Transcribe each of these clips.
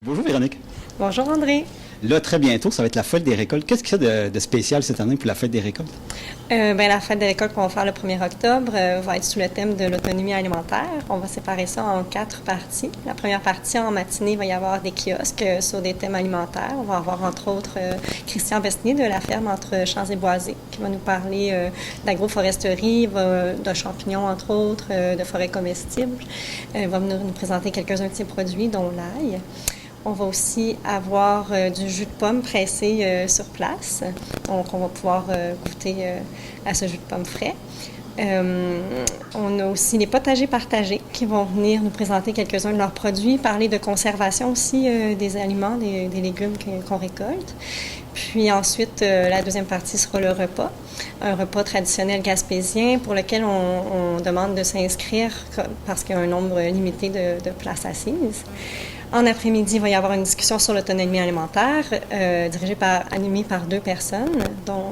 Bonjour Véronique. Bonjour André. Là, très bientôt, ça va être la fête des récoltes. Qu'est-ce qu'il y a de spécial cette année pour la fête des récoltes? La fête des récoltes qu'on va faire le 1er octobre va être sous le thème de l'autonomie alimentaire. On va séparer ça en 4 parties. La première partie, en matinée, il va y avoir des kiosques sur des thèmes alimentaires. On va avoir entre autres Christian Vestnier de la ferme Entre Champs et Boisés qui va nous parler d'agroforesterie, de champignons entre autres, de forêts comestibles. Il va venir nous présenter quelques-uns de ses produits, dont l'ail. On va aussi avoir du jus de pomme pressé sur place. Donc, on va pouvoir goûter à ce jus de pomme frais. On a aussi les potagers partagés qui vont venir nous présenter quelques-uns de leurs produits, parler de conservation aussi des aliments, des légumes qu'on récolte. Puis ensuite, la deuxième partie sera le repas, un repas traditionnel gaspésien pour lequel on demande de s'inscrire parce qu'il y a un nombre limité de places assises. En après-midi, il va y avoir une discussion sur l'autonomie alimentaire, animée par 2 personnes, dont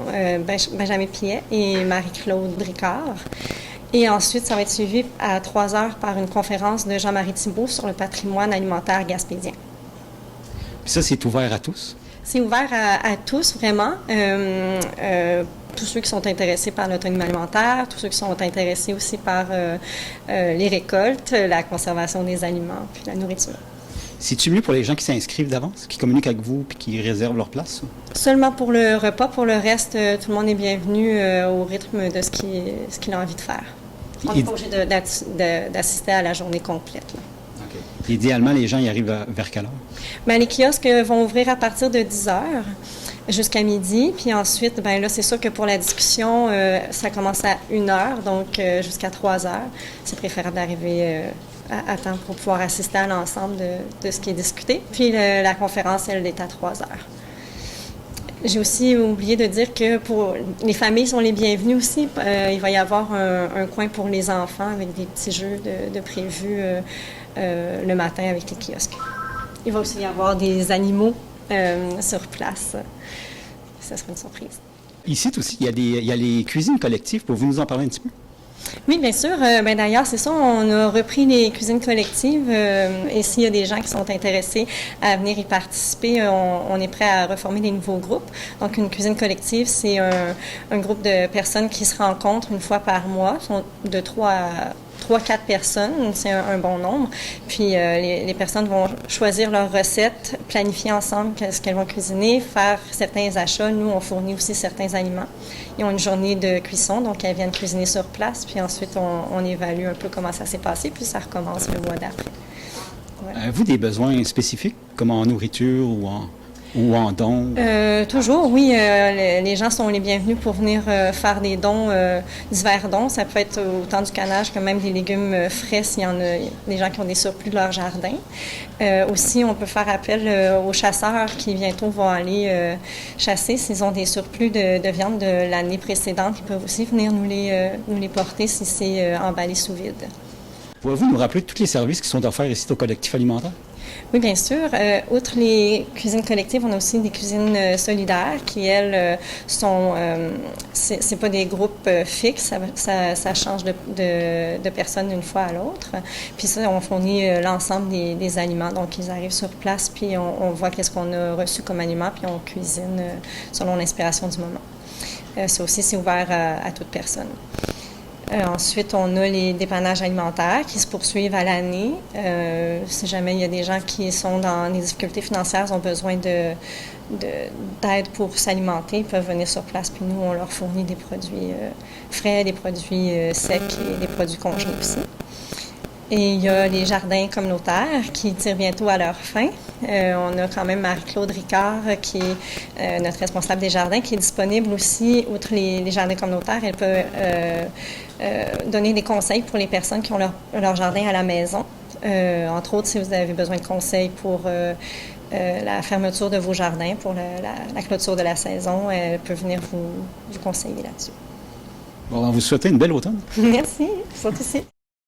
Benjamin Pillet et Marie-Claude Ricard. Et ensuite, ça va être suivi à 3 heures par une conférence de Jean-Marie Thibault sur le patrimoine alimentaire gaspésien. Puis ça, c'est ouvert à tous? C'est ouvert à tous, vraiment. Tous ceux qui sont intéressés par l'autonomie alimentaire, tous ceux qui sont intéressés aussi par les récoltes, la conservation des aliments, puis la nourriture. C'est-tu mieux pour les gens qui s'inscrivent d'avance, qui communiquent avec vous puis qui réservent leur place? Seulement pour le repas. Pour le reste, tout le monde est bienvenu au rythme de ce qu'il a envie de faire. On n'est pas obligé d'assister à la journée complète. Là. Okay. Idéalement, les gens y arrivent vers quelle heure? Bien, les kiosques vont ouvrir à partir de 10 heures jusqu'à midi. Puis ensuite, bien là, c'est sûr que pour la discussion, ça commence à 1 heure, donc jusqu'à 3 heures. C'est préférable d'arriver à temps pour pouvoir assister à l'ensemble de ce qui est discuté. Puis la conférence, elle est à 3 heures. J'ai aussi oublié de dire que pour les familles sont les bienvenues aussi. Il va y avoir un coin pour les enfants avec des petits jeux de prévus le matin avec les kiosques. Il va aussi y avoir des animaux sur place. Ça sera une surprise. Ici aussi, il y a les cuisines collectives. Pouvez-vous nous en parler un petit peu? Oui, bien sûr. D'ailleurs, c'est ça, on a repris les cuisines collectives et s'il y a des gens qui sont intéressés à venir y participer, on est prêt à reformer des nouveaux groupes. Donc, une cuisine collective, c'est un groupe de personnes qui se rencontrent une fois par mois, sont de 3-4 personnes, c'est un bon nombre. Puis les personnes vont choisir leurs recettes, planifier ensemble ce qu'elles vont cuisiner, faire certains achats. Nous, on fournit aussi certains aliments. Ils ont une journée de cuisson, donc elles viennent cuisiner sur place. Puis ensuite, on évalue un peu comment ça s'est passé, puis ça recommence le mois d'après. Ouais. Avez-vous des besoins spécifiques, comme en nourriture ou en dons? Toujours, oui. Les gens sont les bienvenus pour venir faire des dons, divers dons. Ça peut être autant du canage que même des légumes frais s'il y en a des gens qui ont des surplus de leur jardin. Aussi, on peut faire appel aux chasseurs qui bientôt vont aller chasser. S'ils ont des surplus de viande de l'année précédente, ils peuvent aussi venir nous les porter si c'est emballé sous vide. Pouvez-vous nous rappeler tous les services qui sont offerts ici au collectif alimentaire? Oui, bien sûr. Outre les cuisines collectives, on a aussi des cuisines solidaires qui, elles, sont... c'est pas des groupes fixes, ça change de personnes d'une fois à l'autre. Puis ça, on fournit l'ensemble des aliments. Donc, ils arrivent sur place, puis on voit qu'est-ce qu'on a reçu comme aliment, puis on cuisine selon l'inspiration du moment. Ça aussi, c'est ouvert à toute personne. Ensuite, on a les dépannages alimentaires qui se poursuivent à l'année. Si jamais il y a des gens qui sont dans des difficultés financières, ont besoin d'aide pour s'alimenter, ils peuvent venir sur place. Puis nous, on leur fournit des produits frais, des produits secs et des produits congelés aussi. Et il y a les jardins communautaires qui tirent bientôt à leur fin. On a quand même Marie-Claude Ricard, qui est notre responsable des jardins, qui est disponible aussi, outre les jardins communautaires. Elle peut donner des conseils pour les personnes qui ont leur jardin à la maison. Entre autres, si vous avez besoin de conseils pour la fermeture de vos jardins, pour la clôture de la saison, elle peut venir vous conseiller là-dessus. Bon, on vous souhaite une belle automne. Merci, vous aussi.